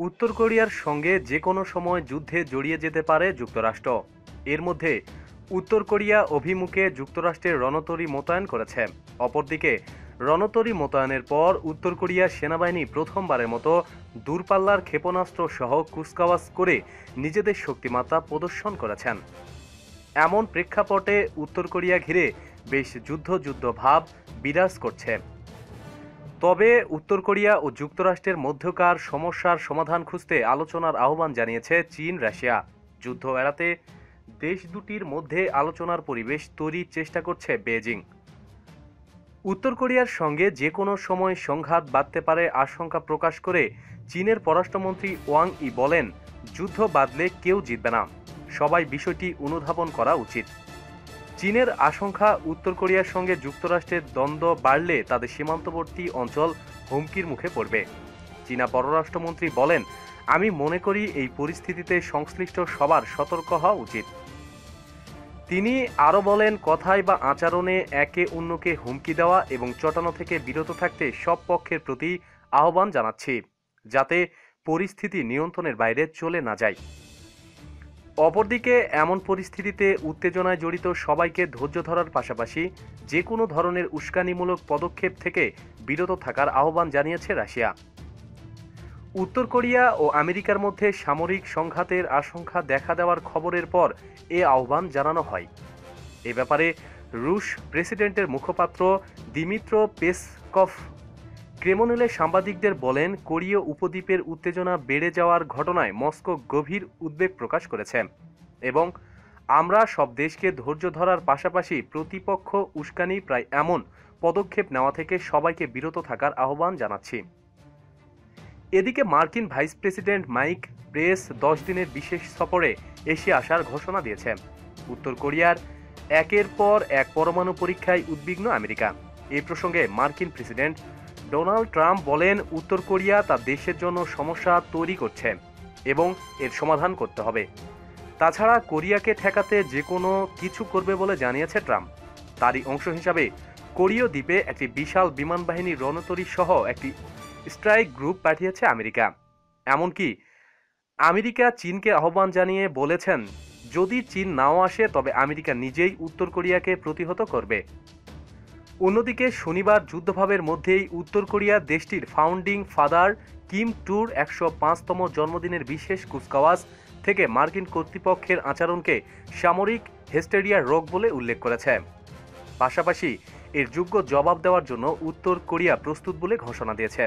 উত্তর কোরিয়ার সঙ্গে যে কোনো সময় যুদ্ধে জড়িয়ে যেতে পারে যুক্তরাষ্ট্র। এর মধ্যে উত্তর কোরিয়া অভিমুখে যুক্তরাষ্ট্রের রণতরী মোতায়েন করেছে। অপরদিকে রণতরী মোতায়েনের পর উত্তর কোরিয়া সেনাবাহিনী প্রথমবারের মতো দূরপাল্লার ক্ষেপণাস্ত্র সহ কুচকাওয়াজ করে নিজেদের শক্তিমাত্রা প্রদর্শন করেছেন। এমন প্রেক্ষাপটে উত্তর কোরিয়া ঘিরে বেশ যুদ্ধ ভাব বিরাজ করছে। তবে উত্তর কোরিয়া ও যুক্তরাষ্ট্রের মধ্যকার সমস্যার সমাধান খুঁজতে আলোচনার আহ্বান জানিয়েছে চীন রাশিয়া। যুদ্ধ এড়াতে দেশ দুটির মধ্যে আলোচনার পরিবেশ তৈরির চেষ্টা করছে বেজিং। উত্তর কোরিয়ার সঙ্গে যে কোনো সময় সংঘাত বাধতে পারে আশঙ্কা প্রকাশ করে চীনের পররাষ্ট্রমন্ত্রী ওয়াং ই বলেন, যুদ্ধ বাধলে কেউ জিতবে না, সবাই বিষয়টি অনুধাবন করা উচিত। চীনের আশঙ্কা, উত্তর কোরিয়ার সঙ্গে যুক্তরাষ্ট্রের দ্বন্দ্ব বাড়লে তাদের সীমান্তবর্তী অঞ্চল হুমকির মুখে পড়বে। চীনা পররাষ্ট্রমন্ত্রী বলেন, আমি মনে করি এই পরিস্থিতিতে সংশ্লিষ্ট সবার সতর্ক হওয়া উচিত। তিনি আরও বলেন, কথায় বা আচরণে একে অন্যকে হুমকি দেওয়া এবং চটানো থেকে বিরত থাকতে সব পক্ষের প্রতি আহ্বান জানাচ্ছি, যাতে পরিস্থিতি নিয়ন্ত্রণের বাইরে চলে না যায়। অপরদিকে এমন পরিস্থিতিতে উত্তেজনায় জড়িত সবাইকে ধৈর্য ধরার পাশাপাশি যে কোনো ধরনের উস্কানিমূলক পদক্ষেপ থেকে বিরত থাকার আহ্বান জানিয়েছে রাশিয়া। উত্তর কোরিয়া ও আমেরিকার মধ্যে সামরিক সংঘাতের আশঙ্কা দেখা দেওয়ার খবরের পর এ আহ্বান জানানো হয়। এ ব্যাপারে রুশ প্রেসিডেন্টের মুখপাত্র দিমিত্র পেসকভ ক্রেমলিনে সাংবাদিকদের বলেন, কোরীয় উপদ্বীপের উত্তেজনা বেড়ে যাওয়ার ঘটনায় মস্কো গভীর উদ্বেগ প্রকাশ করেছে এবং আমরা সব দেশকে ধৈর্য ধরার পাশাপাশি প্রতিপক্ষ উস্কানি প্রায় এমন পদক্ষেপ নেওয়া থেকে সবাইকে বিরত থাকার আহ্বান জানাচ্ছি। এদিকে মার্কিন ভাইস প্রেসিডেন্ট মাইক পেন্স 10 দিনের বিশেষ সফরে এশিয়া আসার ঘোষণা দিয়েছে। উত্তর কোরিয়ার একের পর এক পরমাণু পরীক্ষায় উদ্বিগ্ন আমেরিকা। এই প্রসঙ্গে মার্কিন প্রেসিডেন্ট ডোনাল্ড ট্রাম্প বলেন, উত্তর কোরিয়া তার দেশের জন্য সমস্যা তৈরি করছে এবং এর সমাধান করতে হবে। তাছাড়া কোরিয়াকে ঠেকাতে যে কোনো কিছু করবে বলে জানিয়েছে ট্রাম্প। তারই অংশ হিসাবে কোরীয় দ্বীপে একটি বিশাল বিমান বাহিনী রণতরী সহ একটি স্ট্রাইক গ্রুপ পাঠিয়েছে আমেরিকা। এমনকি আমেরিকা চীনকে আহ্বান জানিয়ে বলেছেন, যদি চীন নাও আসে তবে আমেরিকা নিজেই উত্তর কোরিয়াকে প্রতিহত করবে। অন্যদিকে শনিবার যুদ্ধভাবের মধ্যেই উত্তর কোরিয়া দেশটির ফাউন্ডিং ফাদার কিম টুর 105তম জন্মদিনের বিশেষ কুচকাওয়াজ থেকে মার্কিন কর্তৃপক্ষের আচরণকে সামরিক হিস্টেরিয়ার রোগ বলে উল্লেখ করেছে। পাশাপাশি এর যোগ্য জবাব দেওয়ার জন্য উত্তর কোরিয়া প্রস্তুত বলে ঘোষণা দিয়েছে।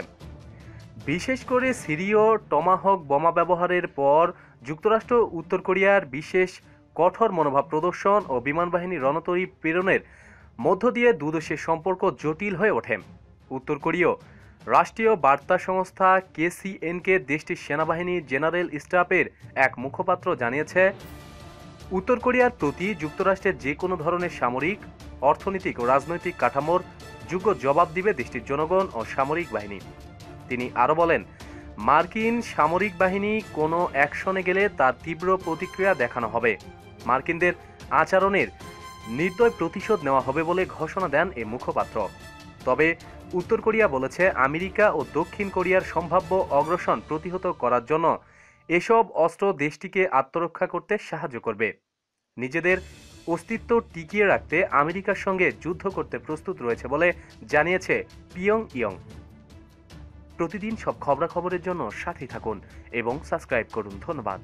বিশেষ করে সিরীয় টমাহক বোমা ব্যবহারের পর যুক্তরাষ্ট্র উত্তর কোরিয়ার বিশেষ কঠোর মনোভাব প্রদর্শন ও বিমানবাহিনী রণতরী প্রেরণের মধ্য দিয়ে দুদেশের সম্পর্ক জটিল হয়ে ওঠে। উত্তর কোরীয় রাষ্ট্রীয় বার্তা সংস্থা কেসিএনকে দেশটির সেনাবাহিনী জেনারেল স্টাফের এক মুখপাত্র জানিয়েছে, উত্তর কোরিয়ার প্রতি যুক্তরাষ্ট্রের যে কোনো ধরনের সামরিক, অর্থনৈতিক ও রাজনৈতিক কাঠামোর যোগ্য জবাব দিবে দেশটির জনগণ ও সামরিক বাহিনী। তিনি আরও বলেন, মার্কিন সামরিক বাহিনী কোনো অ্যাকশনে গেলে তার তীব্র প্রতিক্রিয়া দেখানো হবে। মার্কিনদের আচরণের নির্দয় প্রতিশোধ নেওয়া হবে বলে ঘোষণা দেন এ মুখপাত্র। তবে উত্তর কোরিয়া বলেছে, আমেরিকা ও দক্ষিণ কোরিয়ার সম্ভাব্য অগ্রাসন প্রতিহত করার জন্য এসব অস্ত্র দেশটিকে আত্মরক্ষা করতে সাহায্য করবে। নিজেদের অস্তিত্ব টিকিয়ে রাখতে আমেরিকার সঙ্গে যুদ্ধ করতে প্রস্তুত রয়েছে বলে জানিয়েছে পিয়ংইয়ং। প্রতিদিন সব খবরাখবরের জন্য সাথে থাকুন এবং সাবস্ক্রাইব করুন। ধন্যবাদ।